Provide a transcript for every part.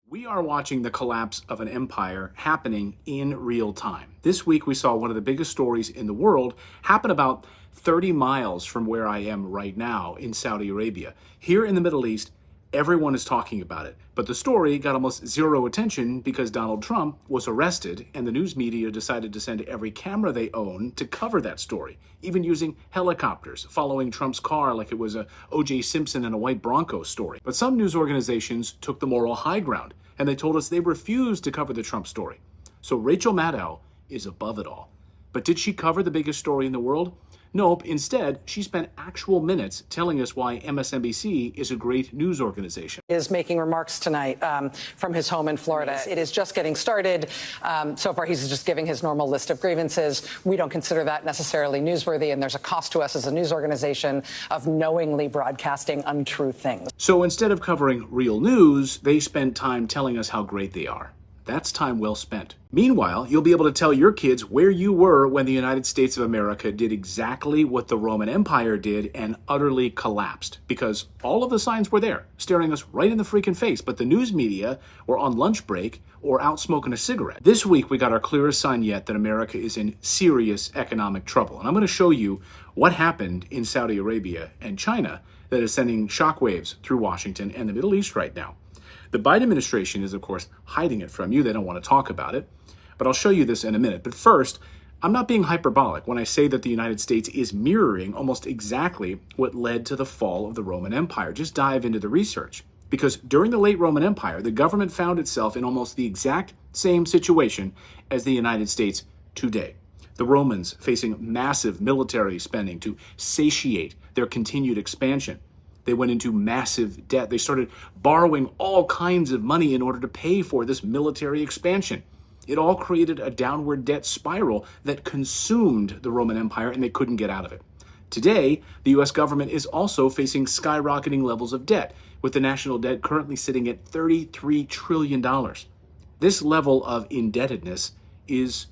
We are watching the collapse of an empire happening in real time. This week, we saw one of the biggest stories in the world happen about 30 miles from where I am right now in Saudi Arabia. Here in the Middle East, everyone is talking about it. But the story got almost zero attention because Donald Trump was arrested and the news media decided to send every camera they own to cover that story, even using helicopters, following Trump's car like it was a O.J. Simpson and a white Bronco story. But some news organizations took the moral high ground and they told us they refused to cover the Trump story. So Rachel Maddow is above it all. But did she cover the biggest story in the world? Nope. Instead, she spent actual minutes telling us why MSNBC is a great news organization. Is making remarks tonight from his home in Florida. It is just getting started. So far, he's just giving his normal list of grievances. We don't consider that necessarily newsworthy, and there's a cost to us as a news organization of knowingly broadcasting untrue things. So instead of covering real news, they spend time telling us how great they are. That's time well spent. Meanwhile, you'll be able to tell your kids where you were when the United States of America did exactly what the Roman Empire did and utterly collapsed. Because all of the signs were there, staring us right in the freaking face, but the news media were on lunch break or out smoking a cigarette. This week, we got our clearest sign yet that America is in serious economic trouble. And I'm going to show you what happened in Saudi Arabia and China that is sending shockwaves through Washington and the Middle East right now. The Biden administration is, of course, hiding it from you. They don't want to talk about it. But I'll show you this in a minute. But first, I'm not being hyperbolic when I say that the United States is mirroring almost exactly what led to the fall of the Roman Empire. Just dive into the research. Because during the late Roman Empire, the government found itself in almost the exact same situation as the United States today. The Romans facing massive military spending to satiate their continued expansion. They went into massive debt. They started borrowing all kinds of money in order to pay for this military expansion. It all created a downward debt spiral that consumed the Roman Empire, and they couldn't get out of it. Today, the U.S. government is also facing skyrocketing levels of debt, with the national debt currently sitting at $33 trillion. This level of indebtedness is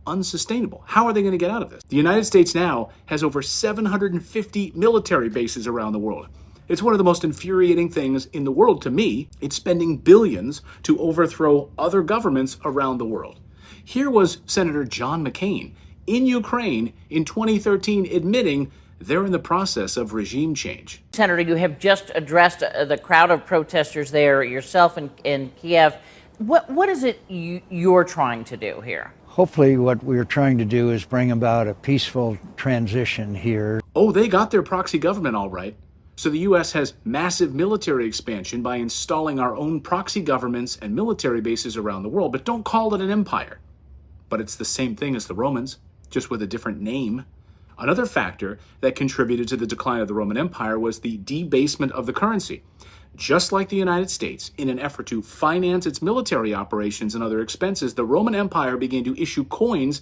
unsustainable. How are they going to get out of this? The United States now has over 750 military bases around the world. It's one of the most infuriating things in the world to me. It's spending billions to overthrow other governments around the world. Here was Senator John McCain in Ukraine in 2013 admitting they're in the process of regime change. Senator, you have just addressed the crowd of protesters there yourself in Kiev. What is it you're trying to do here? Hopefully what we're trying to do is bring about a peaceful transition here. Oh, they got their proxy government all right. So the U.S. has massive military expansion by installing our own proxy governments and military bases around the world, but don't call it an empire. But it's the same thing as the Romans, just with a different name. Another factor that contributed to the decline of the Roman Empire was the debasement of the currency. Just like the United States, in an effort to finance its military operations and other expenses, the Roman Empire began to issue coins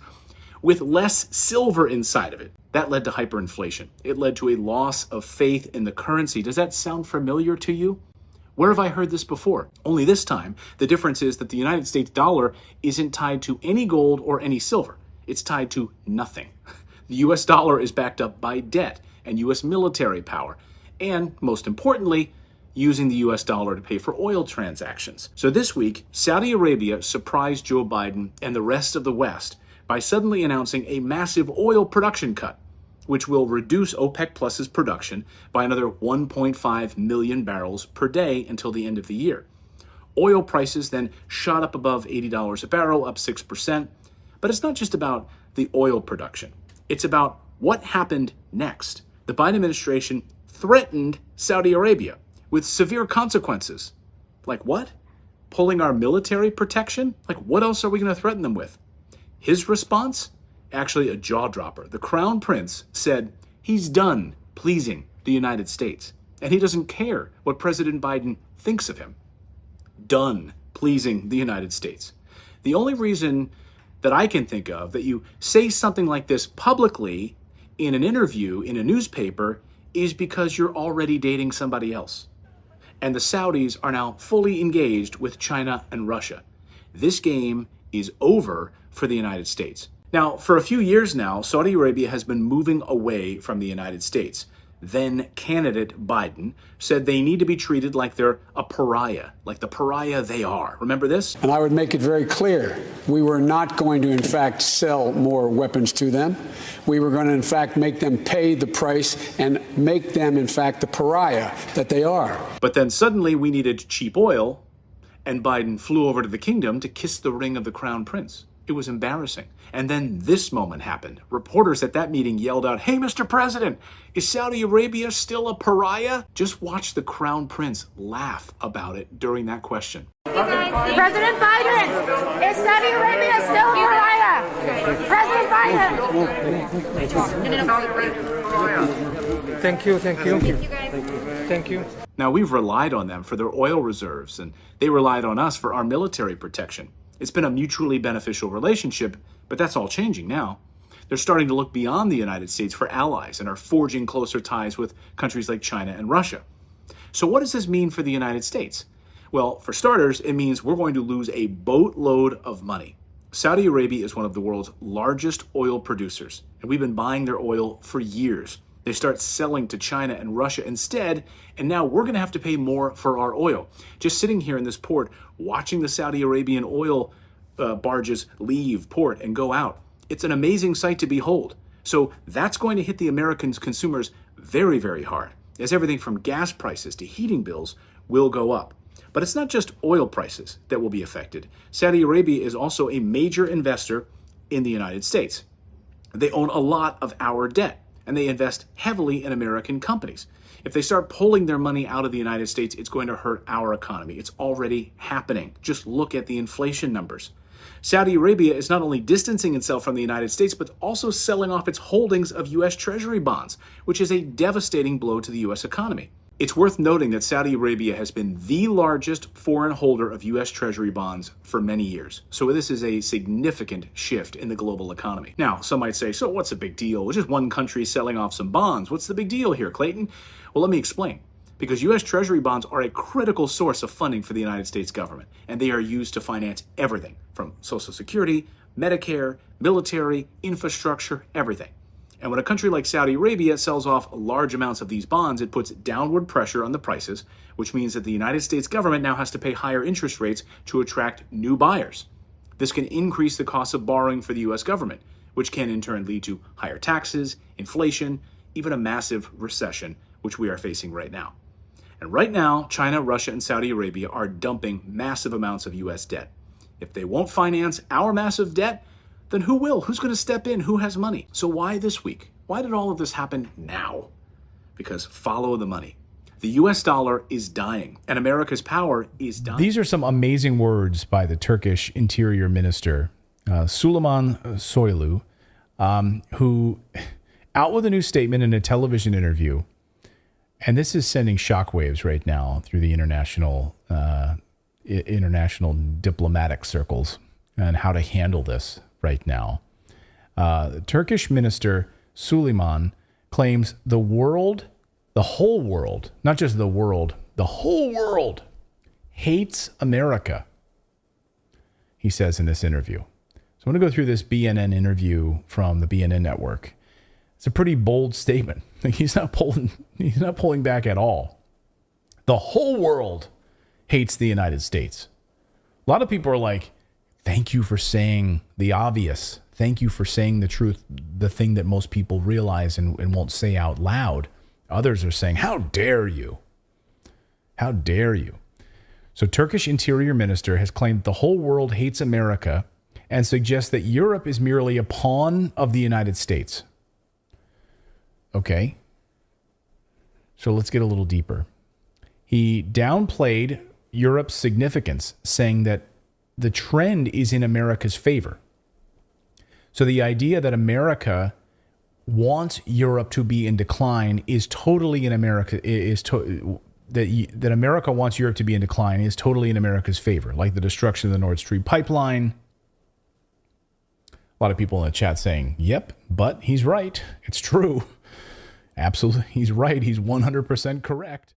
with less silver inside of it. That led to hyperinflation. It led to a loss of faith in the currency. Does that sound familiar to you? Where have I heard this before? Only this time, the difference is that the United States dollar isn't tied to any gold or any silver. It's tied to nothing. The US dollar is backed up by debt and US military power. And most importantly, using the US dollar to pay for oil transactions. So this week, Saudi Arabia surprised Joe Biden and the rest of the West by suddenly announcing a massive oil production cut, which will reduce OPEC Plus's production by another 1.5 million barrels per day until the end of the year. Oil prices then shot up above $80 a barrel, up 6%. But it's not just about the oil production. It's about what happened next. The Biden administration threatened Saudi Arabia with severe consequences. Like what? Pulling our military protection? Like what else are we going to threaten them with? His response? Actually a jaw dropper. The Crown Prince said he's done pleasing the United States, and he doesn't care what President Biden thinks of him. Done pleasing the United States. The only reason that I can think of that you say something like this publicly in an interview in a newspaper is because you're already dating somebody else. And the Saudis are now fully engaged with China and Russia. This game is over for the United States. Now, for a few years now, Saudi Arabia has been moving away from the United States. then candidate Biden said they need to be treated like they're a pariah, like the pariah they are. Remember this? And I would make it very clear, we were not going to, in fact, sell more weapons to them. We were going to, in fact, make them pay the price and make them, in fact, the pariah that they are. But then suddenly we needed cheap oil, and Biden flew over to the kingdom to kiss the ring of the crown prince. It was embarrassing. And then this moment happened. Reporters at that meeting yelled out, "Hey, Mr. President, is Saudi Arabia still a pariah?" Just watch the crown prince laugh about it during that question. President Biden, is Saudi Arabia still a pariah? President Biden. Thank you. Thank you. Now, we've relied on them for their oil reserves, and they relied on us for our military protection. It's been a mutually beneficial relationship, but that's all changing now. They're starting to look beyond the United States for allies and are forging closer ties with countries like China and Russia. So what does this mean for the United States? Well, for starters, it means we're going to lose a boatload of money. Saudi Arabia is one of the world's largest oil producers, and we've been buying their oil for years. They start selling to China and Russia instead, and now we're going to have to pay more for our oil. Just sitting here in this port, watching the Saudi Arabian oil barges leave port and go out, it's an amazing sight to behold. So that's going to hit the American consumers very, very hard, as everything from gas prices to heating bills will go up. But it's not just oil prices that will be affected. Saudi Arabia is also a major investor in the United States. They own a lot of our debt, and they invest heavily in American companies. If they start pulling their money out of the United States, it's going to hurt our economy. It's already happening. Just look at the inflation numbers. Saudi Arabia is not only distancing itself from the United States, but also selling off its holdings of U.S. Treasury bonds, which is a devastating blow to the U.S. economy. It's worth noting that Saudi Arabia has been the largest foreign holder of U.S. Treasury bonds for many years. So this is a significant shift in the global economy. Now, some might say, so what's the big deal? It's just one country selling off some bonds. What's the big deal here, Clayton? Well, let me explain. Because U.S. Treasury bonds are a critical source of funding for the United States government, and they are used to finance everything from Social Security, Medicare, military, infrastructure, everything. And when a country like Saudi Arabia sells off large amounts of these bonds, it puts downward pressure on the prices, which means that the United States government now has to pay higher interest rates to attract new buyers. This can increase the cost of borrowing for the U.S. government, which can in turn lead to higher taxes, inflation, even a massive recession, which we are facing right now. And right now, China, Russia, and Saudi Arabia are dumping massive amounts of U.S. debt. If they won't finance our massive debt, then who will? Who's going to step in? Who has money? So why this week? Why did all of this happen now? Because follow the money. The U.S. dollar is dying, and America's power is dying. These are some amazing words by the Turkish Interior Minister, Süleyman Soylu, who out with a new statement in a television interview. And this is sending shockwaves right now through the international diplomatic circles and how to handle this right now. The Turkish minister Süleyman claims the whole world, not just the world, the whole world hates America, he says in this interview. So I'm going to go through this BNN interview from the BNN network. It's a pretty bold statement. He's not pulling back at all. The whole world hates the United States. A lot of people are like, thank you for saying the obvious. Thank you for saying the truth, the thing that most people realize and won't say out loud. Others are saying, how dare you? How dare you? So Turkish Interior Minister has claimed the whole world hates America and suggests that Europe is merely a pawn of the United States. Okay. So let's get a little deeper. He downplayed Europe's significance, saying that the trend is in America's favor. So the idea that America wants Europe to be in decline is totally in America, that America wants Europe to be in decline is totally in America's favor, like the destruction of the Nord Stream pipeline. A lot of people in the chat saying, yep, but he's right. It's true. Absolutely. He's right. He's 100% correct.